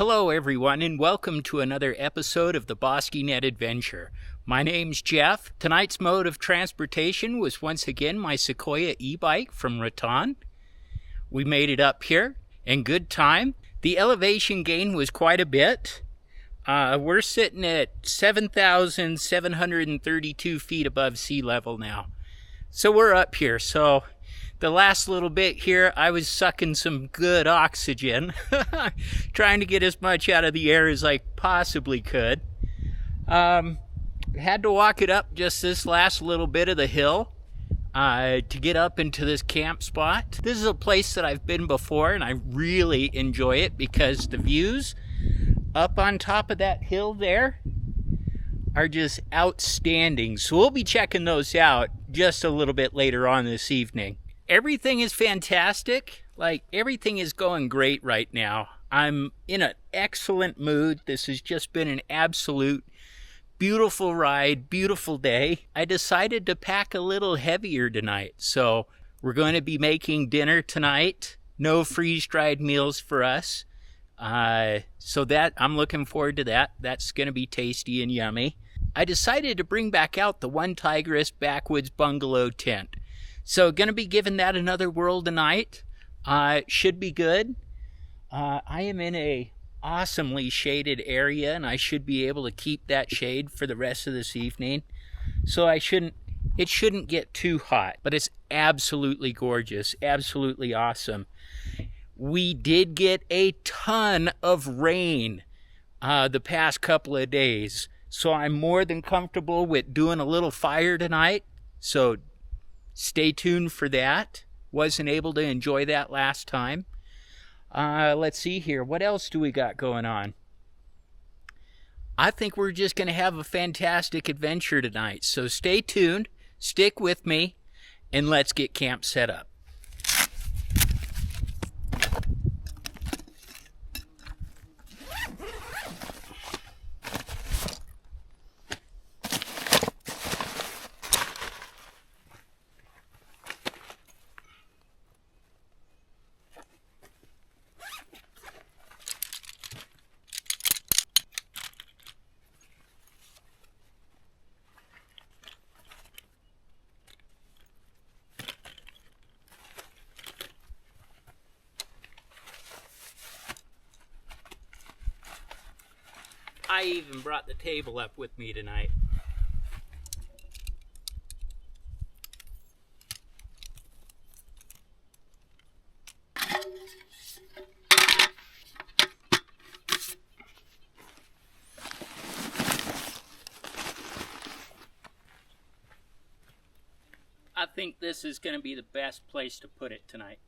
Hello everyone and welcome to another episode of the Bosqueenet Adventure. My name's Jeff. Tonight's mode of transportation was once again my Sequoia eBike from Rattan. We made it up here in good time. The elevation gain was quite a bit. We're sitting at 7,732 feet above sea level now. So we're up here. So the last little bit here, I was sucking some good oxygen, trying to get as much out of the air as I possibly could. Had to walk it up just this last little bit of the hill to get up into this camp spot. This is a place that I've been before, and I really enjoy it because the views up on top of that hill there are just outstanding. So we'll be checking those out just a little bit later on this evening. Everything is fantastic. Like, everything is going great right now. I'm in an excellent mood. This has just been an absolute beautiful ride, beautiful day. I decided to pack a little heavier tonight. So we're going to be making dinner tonight. No freeze-dried meals for us. So that I'm looking forward to that. That's going to be tasty and yummy. I decided to bring back out the One Tigress Backwoods Bungalow tent. So going to be giving that another whirl tonight. Should be good. I am in a awesomely shaded area, and I should be able to keep that shade for the rest of this evening. So it shouldn't get too hot, but it's absolutely gorgeous, absolutely awesome. We did get a ton of rain the past couple of days, so I'm more than comfortable with doing a little fire tonight. So stay tuned for that. Wasn't able to enjoy that last time. Let's see here. What else do we got going on? I think we're just going to have a fantastic adventure tonight. So stay tuned, stick with me, and let's get camp set up. I even brought the table up with me tonight. I think this is going to be the best place to put it tonight.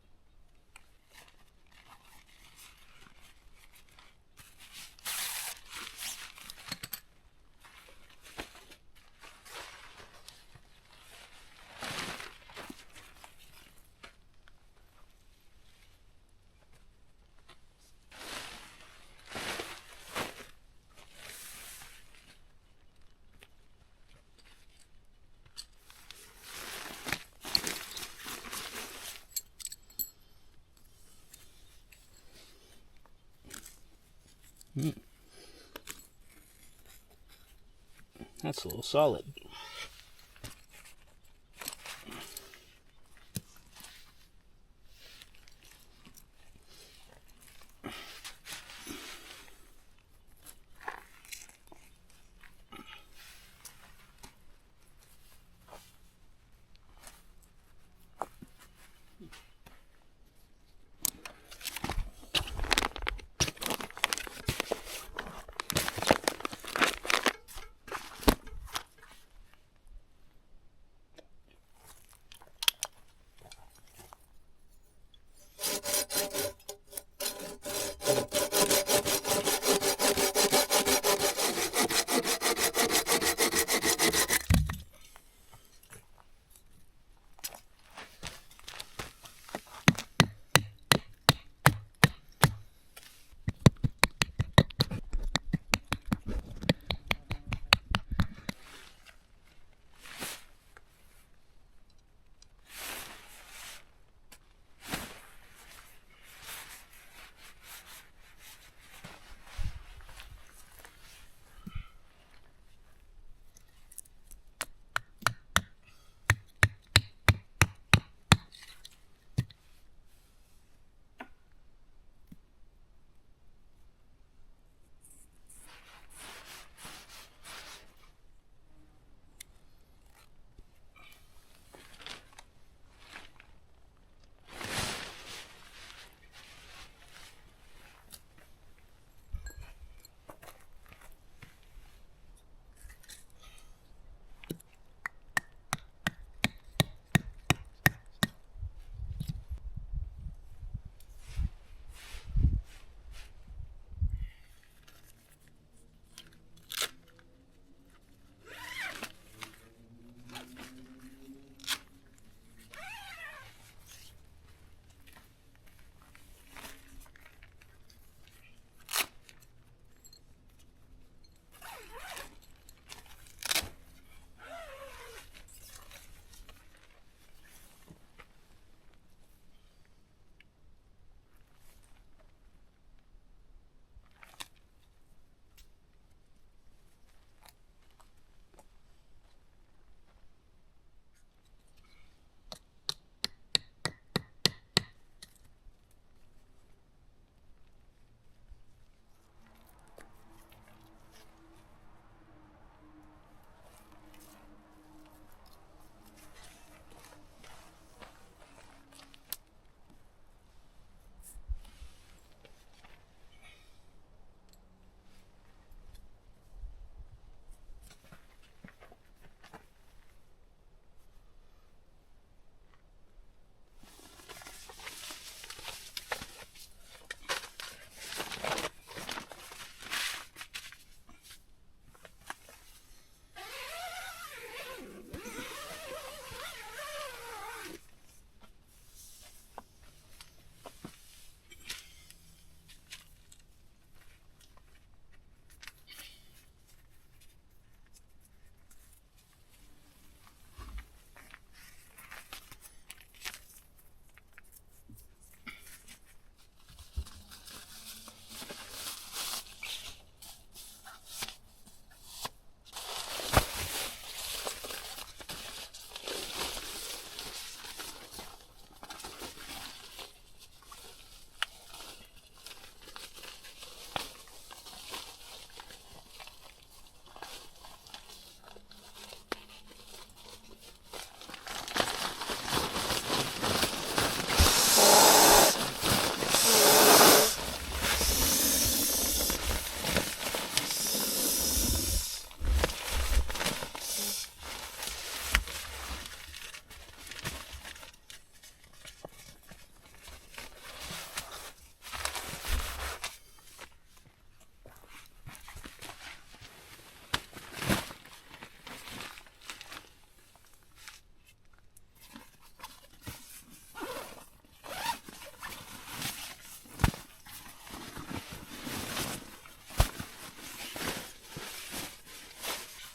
That's a little solid.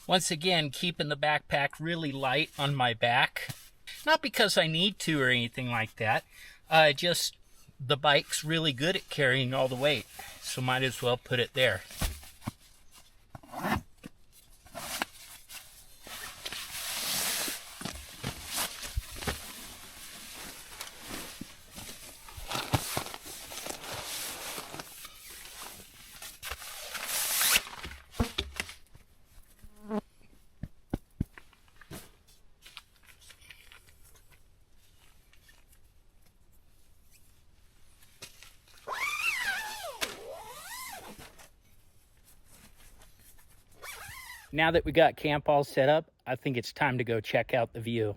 Once again, keeping the backpack really light on my back. Not because I need to or anything like that. Just the bike's really good at carrying all the weight, so might as well put it there. Now that we got camp all set up, I think it's time to go check out the view.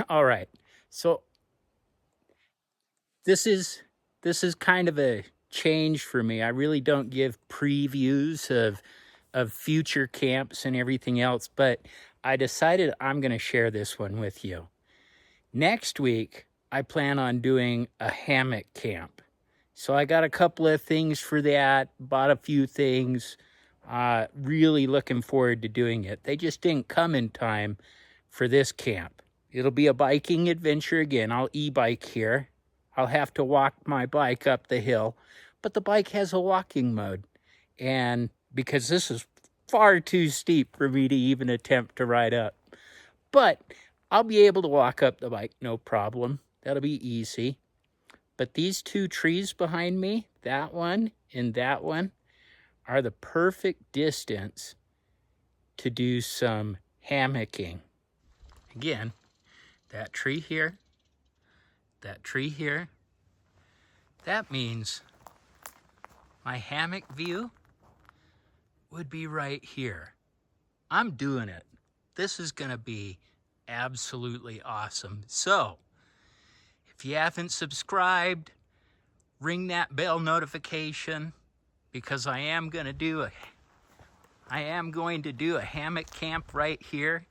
All right, so this is kind of a change for me. I really don't give previews of future camps and everything else, but I decided I'm going to share this one with you. Next week, I plan on doing a hammock camp. So I got a couple of things for that, bought a few things, really looking forward to doing it. They just didn't come in time for this camp. It'll be a biking adventure again. I'll e-bike here. I'll have to walk my bike up the hill, but the bike has a walking mode. And because this is far too steep for me to even attempt to ride up. But I'll be able to walk up the bike, no problem. That'll be easy. But these two trees behind me, that one and that one, are the perfect distance to do some hammocking. Again, that tree here, that tree here, that means my hammock view would be right here. I'm doing it. This is gonna be absolutely awesome. So, if you haven't subscribed, ring that bell notification, because I am going to do a hammock camp right here,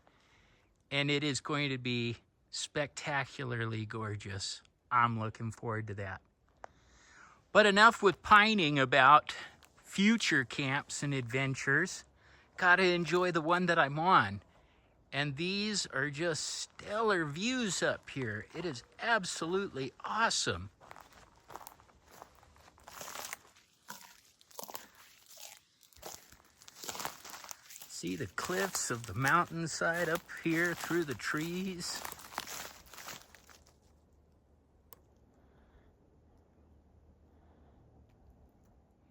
and it is going to be spectacularly gorgeous. I'm looking forward to that. But enough with pining about future camps and adventures. Gotta enjoy the one that I'm on. And these are just stellar views up here. It is absolutely awesome. See the cliffs of the mountainside up here through the trees.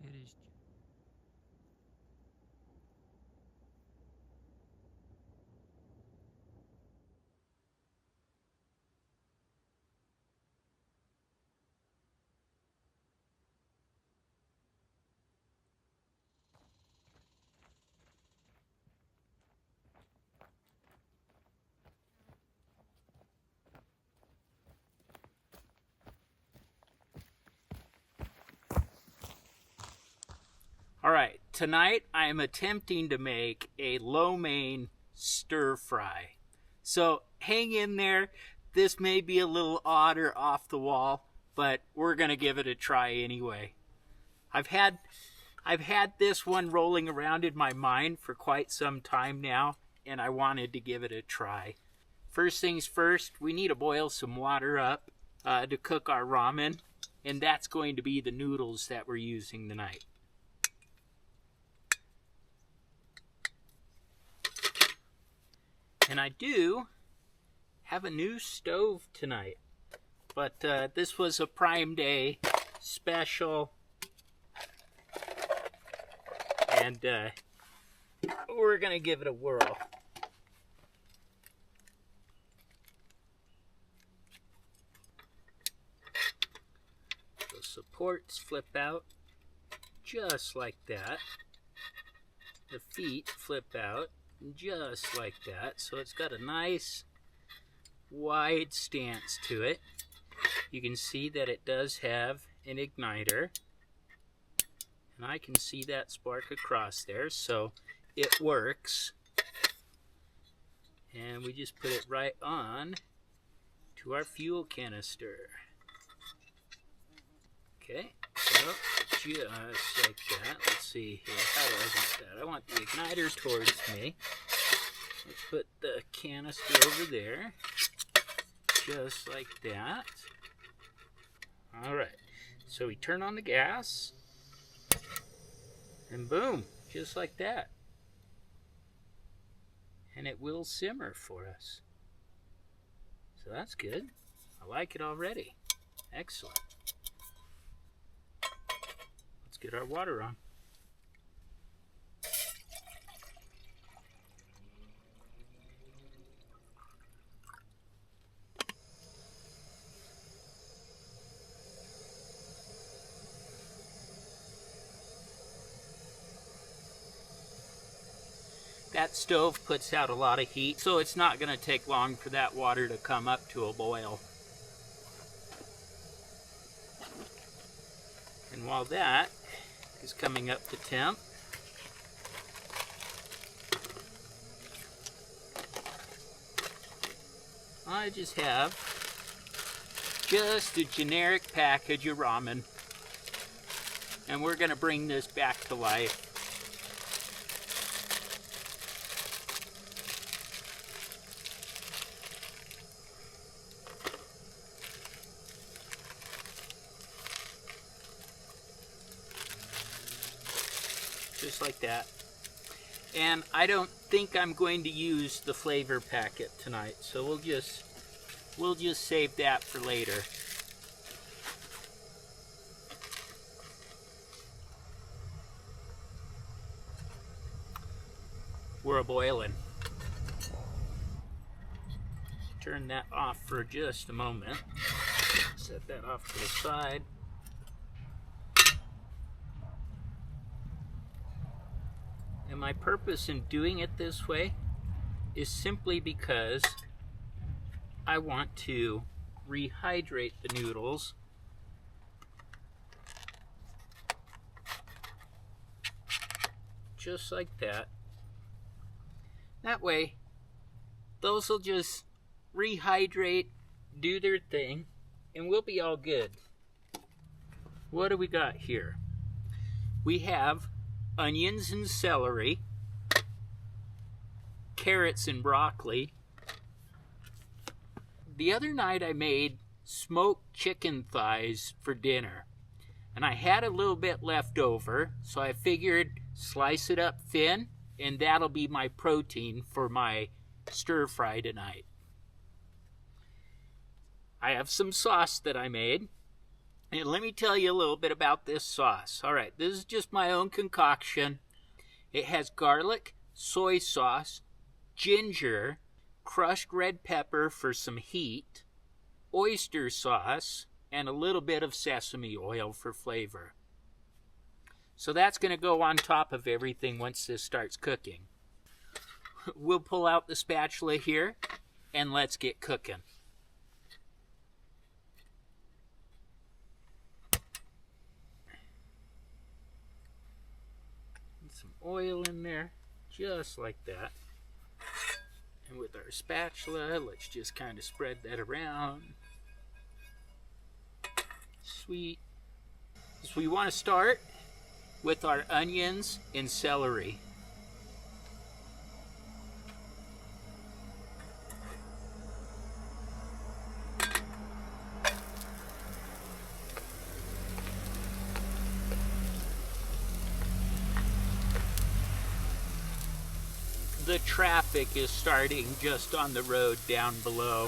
It is. All right, tonight I am attempting to make a lo mein stir fry. So hang in there. This may be a little odd or off the wall, but we're gonna give it a try anyway. I've had this one rolling around in my mind for quite some time now, and I wanted to give it a try. First things first, we need to boil some water up to cook our ramen, and that's going to be the noodles that we're using tonight. And I do have a new stove tonight, but this was a Prime Day special, and we're gonna give it a whirl. The supports flip out just like that. The feet flip out just like that, so it's got a nice wide stance to it. You can see that it does have an igniter, and I can see that spark across there, so it works. And we just put it right on to our fuel canister. Okay, so just like that. Let's see here, how do I want that? I want the igniter towards me. Let's put the canister over there, just like that. Alright, so we turn on the gas, and boom, just like that. And it will simmer for us. So that's good. I like it already. Excellent. Let's get our water on. That stove puts out a lot of heat, so it's not going to take long for that water to come up to a boil. And while that is coming up to temp, I just have just a generic package of ramen, and we're going to bring this back to life. Just like that. And I don't think I'm going to use the flavor packet tonight, so we'll just save that for later. We're a-boiling. Turn that off for just a moment. Set that off to the side. And my purpose in doing it this way is simply because I want to rehydrate the noodles just like that. That way, those will just rehydrate, do their thing, and we'll be all good. What do we got here? We have onions and celery, carrots and broccoli. The other night I made smoked chicken thighs for dinner, and I had a little bit left over, so I figured slice it up thin, and that'll be my protein for my stir fry tonight. I have some sauce that I made. And let me tell you a little bit about this sauce. All right, this is just my own concoction. It has garlic, soy sauce, ginger, crushed red pepper for some heat, oyster sauce, and a little bit of sesame oil for flavor. So that's going to go on top of everything once this starts cooking. We'll pull out the spatula here, and let's get cooking. Some oil in there, just like that. And with our spatula, let's just kind of spread that around. Sweet. So we want to start with our onions and celery. the traffic is starting just on the road down below.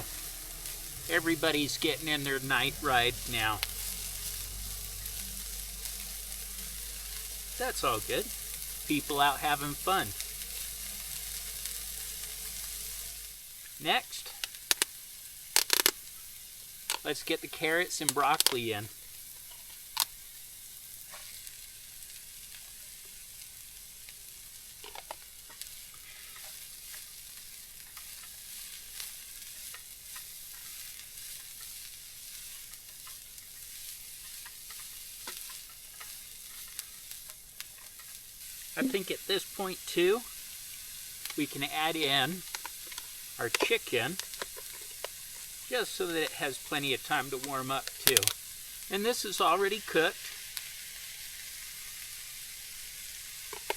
Everybody's getting in their night ride now. That's all good. People out having fun. Next, let's get the carrots and broccoli in. I think at this point too, we can add in our chicken just so that it has plenty of time to warm up too. And this is already cooked,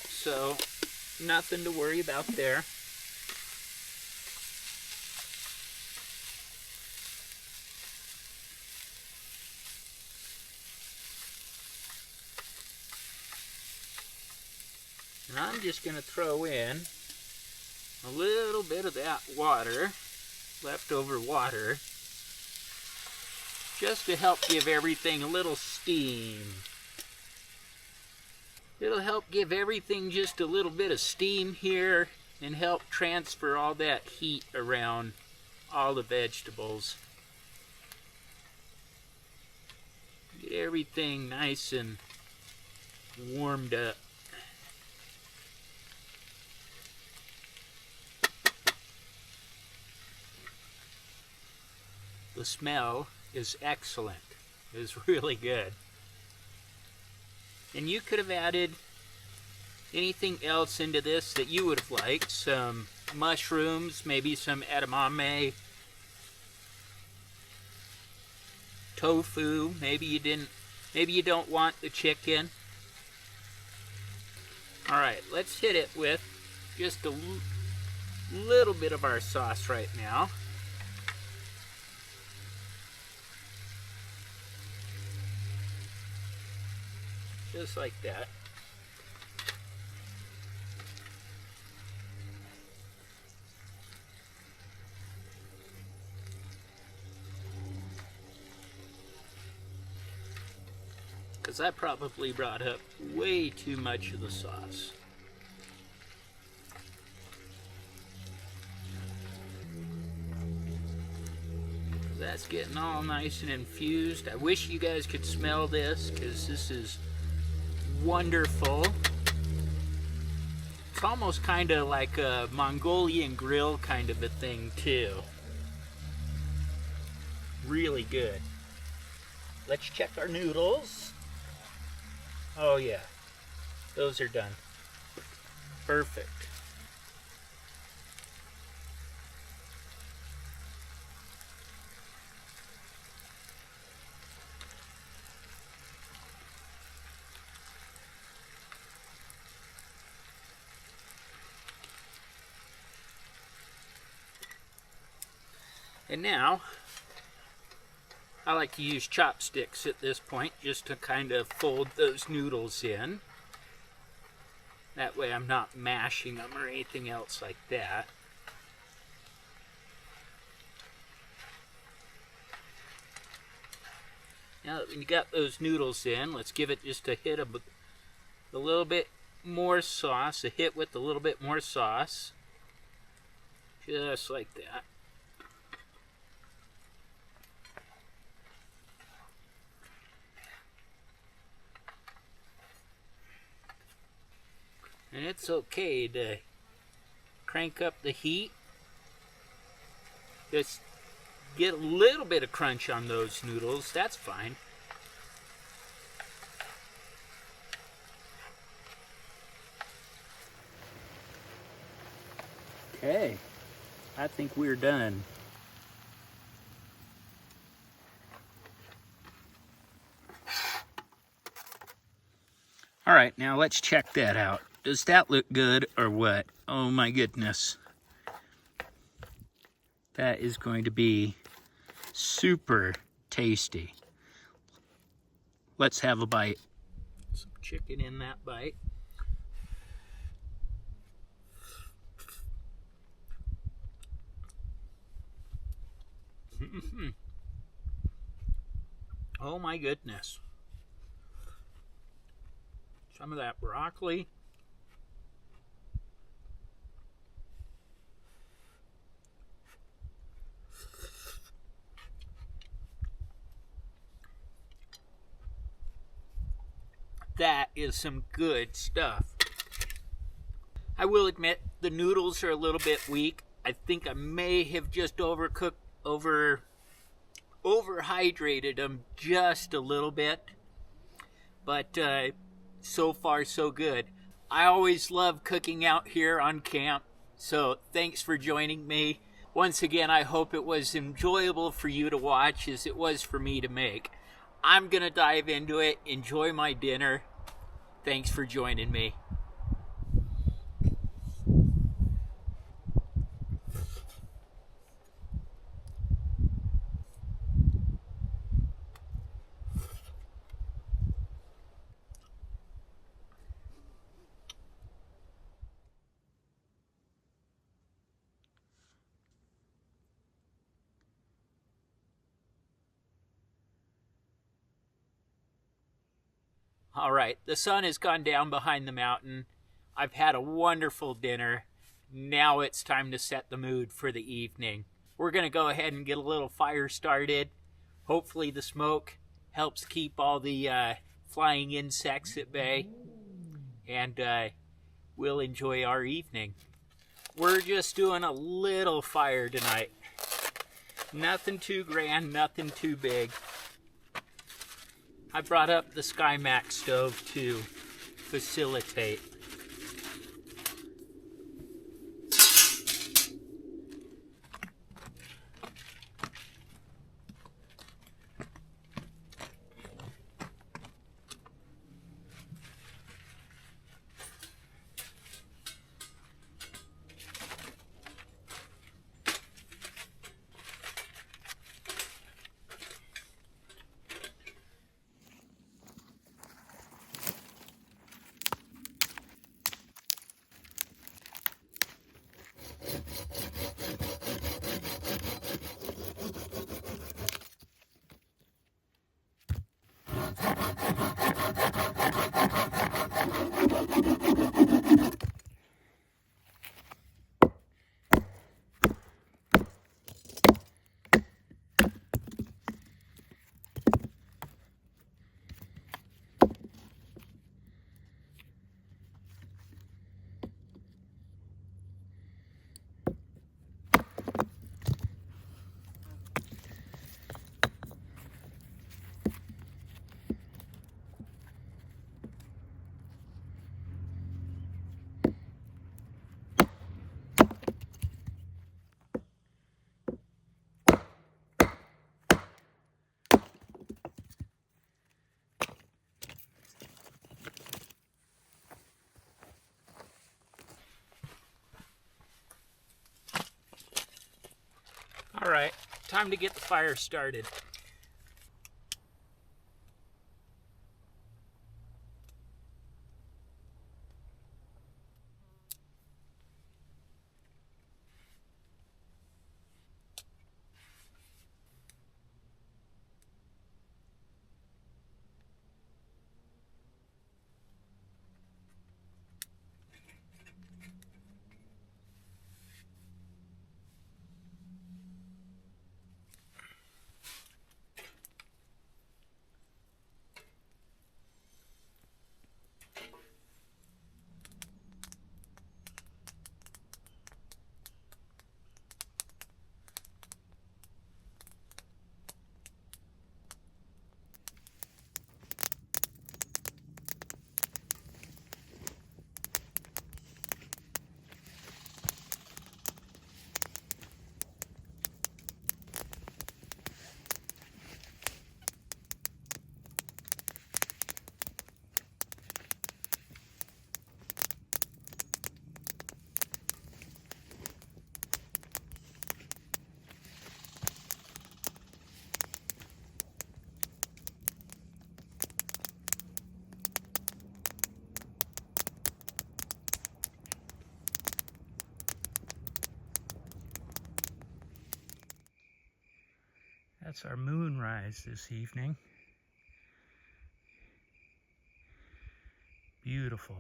so nothing to worry about there. And I'm just going to throw in a little bit of that water, leftover water, just to help give everything a little steam. It'll help give everything just a little bit of steam here and help transfer all that heat around all the vegetables. Get everything nice and warmed up. The smell is excellent. It's really good. And you could have added anything else into this that you would have liked. Some mushrooms, maybe some edamame, tofu. Maybe you don't want the chicken. All right, let's hit it with just a little bit of our sauce right now. Just like that. Because I probably brought up way too much of the sauce. That's getting all nice and infused. I wish you guys could smell this, because this is wonderful. It's almost kind of like a Mongolian grill kind of a thing too. Really good. Let's check our noodles. Oh yeah, those are done. Perfect. And now, I like to use chopsticks at this point just to kind of fold those noodles in. That way I'm not mashing them or anything else like that. Now that we got those noodles in, let's give it just a hit of a little bit more sauce, a hit with a little bit more sauce. Just like that. And it's okay to crank up the heat. Just get a little bit of crunch on those noodles. That's fine. Okay, I think we're done. All right, now let's check that out. Does that look good or what? Oh my goodness. That is going to be super tasty. Let's have a bite. Some chicken in that bite. Oh my goodness. Some of that broccoli. That is some good stuff. I will admit the noodles are a little bit weak. I think I may have just overhydrated them just a little bit. But so far so good. I always love cooking out here on camp, so thanks for joining me. Once again, I hope it was enjoyable for you to watch as it was for me to make. I'm gonna dive into it, enjoy my dinner. Thanks for joining me. All right, the sun has gone down behind the mountain. I've had a wonderful dinner. Now it's time to set the mood for the evening. We're going to go ahead and get a little fire started. Hopefully the smoke helps keep all the flying insects at bay. And we'll enjoy our evening. We're just doing a little fire tonight. Nothing too grand, nothing too big. I brought up the SkyMax stove to facilitate. All right, time to get the fire started. That's our moonrise this evening. Beautiful.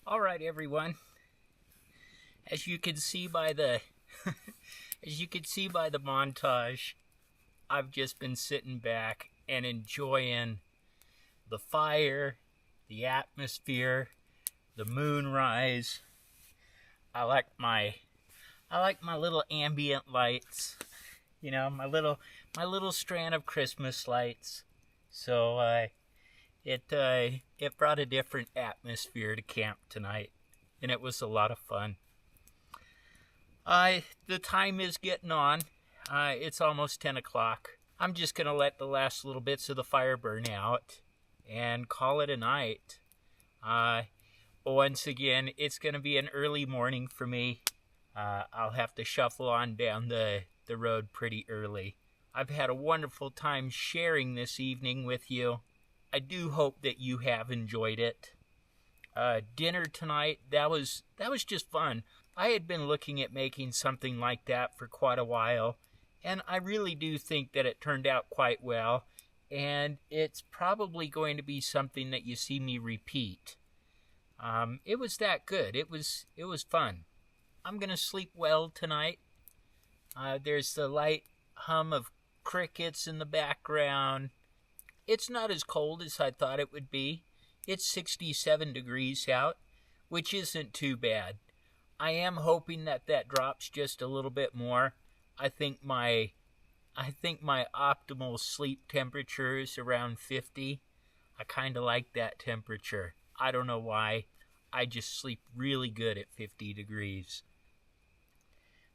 All right, everyone. As you can see by the montage, I've just been sitting back and enjoying the fire, the atmosphere, the moonrise. I like my little ambient lights, you know, my little strand of Christmas lights. So it brought a different atmosphere to camp tonight, and it was a lot of fun. The time is getting on. It's almost 10 o'clock. I'm just going to let the last little bits of the fire burn out and call it a night. Once again, it's going to be an early morning for me. I'll have to shuffle on down the road pretty early. I've had a wonderful time sharing this evening with you. I do hope that you have enjoyed it. Dinner tonight, that was just fun. I had been looking at making something like that for quite a while, and I really do think that it turned out quite well, and it's probably going to be something that you see me repeat. It was that good. It was fun. I'm going to sleep well tonight. There's the light hum of crickets in the background. It's not as cold as I thought it would be. It's 67 degrees out, which isn't too bad. I am hoping that drops just a little bit more. I think my optimal sleep temperature is around 50. I kind of like that temperature. I don't know why. I just sleep really good at 50 degrees.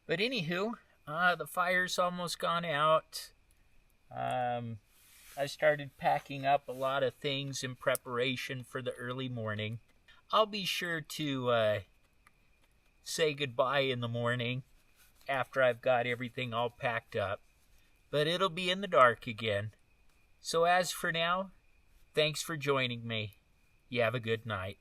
But anywho, the fire's almost gone out. I started packing up a lot of things in preparation for the early morning. I'll be sure to say goodbye in the morning after I've got everything all packed up, but it'll be in the dark again. So as for now, thanks for joining me. You have a good night.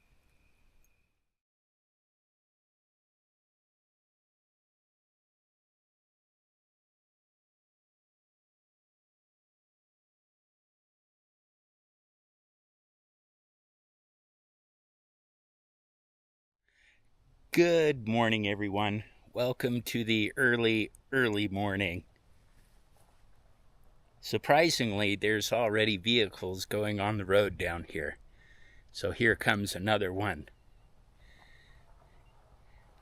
Good morning, everyone. Welcome to the early morning. Surprisingly, there's already vehicles going on the road down here. So here comes another one.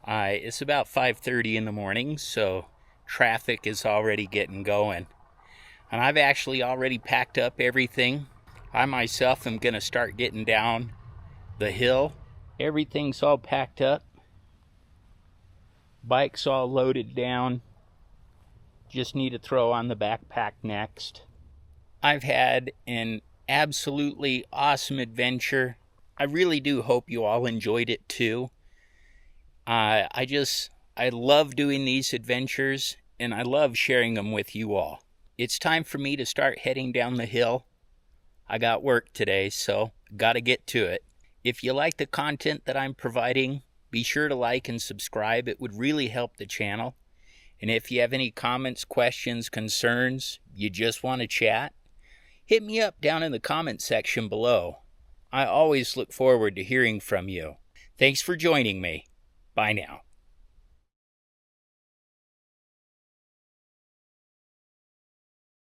It's about 5:30 in the morning, so traffic is already getting going. And I've actually already packed up everything. I myself am going to start getting down the hill. Everything's all packed up. Bike's all loaded down. Just need to throw on the backpack next. I've had an absolutely awesome adventure. I really do hope you all enjoyed it too. I love doing these adventures, and I love sharing them with you all. It's time for me to start heading down the hill. I got work today, so gotta get to it. If you like the content that I'm providing, be sure to like and subscribe. It would really help the channel. And if you have any comments, questions, concerns, you just want to chat, hit me up down in the comment section below. I always look forward to hearing from you. Thanks for joining me. Bye now.